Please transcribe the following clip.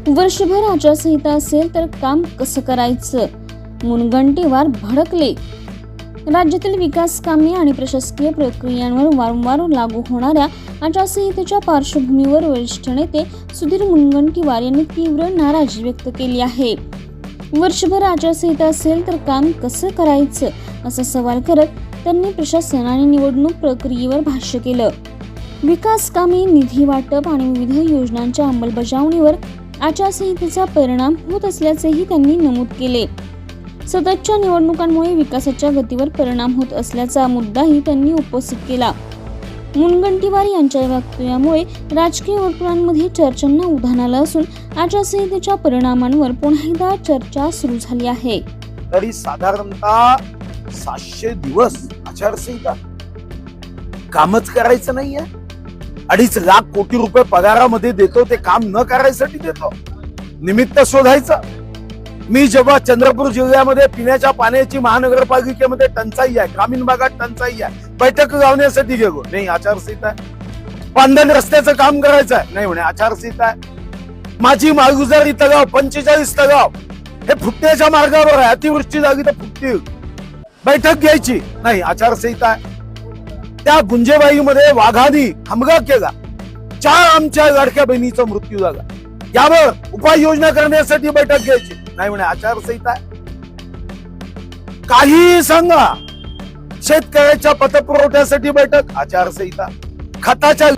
वर्षभर आचारसंहिता असेल तर काम कसं करायचं, मुनगंटीवार भडकले. राज्यातील विकास कामे आणि प्रशासकीय प्रक्रियांवर वारंवार लागू होणाऱ्या आचारसंहितेच्या पार्श्वभूमीवर वरिष्ठ नेते सुधीर मुनगंटीवार यांनी तीव्र नाराजी व्यक्त केली आहे. वर्षभर आचारसंहिता असेल तर काम कसं करायचं असा सवाल करत त्यांनी प्रशासन आणि निवडणूक प्रक्रियेवर भाष्य केलं. विकास कामे, निधी वाटप आणि विविध योजनांच्या अंमलबजावणीवर आचारसंहितेचा परिणाम होत असल्याचेही त्यांनी नमूद केले. सततच्या निवडणुकांमुळे विकासाच्या गतीवर परिणाम होत असल्याचा मुद्दाही त्यांनी उपस्थित केला. मुनगंटीवार यांच्या वक्तव्यामुळे राजकीय वर्तुळांमध्ये चर्चांना उधाण आलं असून आचारसंहितेच्या परिणामांवर पुन्हा एकदा चर्चा सुरू झाली आहे. तरी साधारणतः 700 दिवस आचारसंहिता कामच करायचं नाहीये. 2.5 लाख कोटी रुपये पगारामध्ये देतो, ते काम न करायसाठी देतो, निमित्त शोधायचं. मी जेव्हा चंद्रपूर जिल्ह्यामध्ये पिण्याच्या पाण्याची महानगरपालिकेमध्ये टंचाई आहे, ग्रामीण भागात टंचाई आहे, बैठक लावण्यासाठी गेलो, नाही आचारसंहिता आहे. पांधन रस्त्याचं काम करायचं आहे, नाही म्हणे आचारसंहिता आहे. माझी मालगुजारी तलाव 45 तलाव हे फुटण्याच्या मार्गावर आहे, अतिवृष्टी झाली तर फुटतील, बैठक घ्यायची नाही आचारसंहिता आहे. त्या गुंजेबाईमध्ये वाघानी हमला केला, 4 आमच्या लाडक्या बहिणीचा मृत्यू झाला, यावर उपाययोजना करण्यासाठी बैठक घ्यायची नाही म्हणे आचारसंहिता आहे. काही सांगा, शेतकऱ्याच्या पतपुरवठ्यासाठी बैठक आचारसंहिता, खताच्या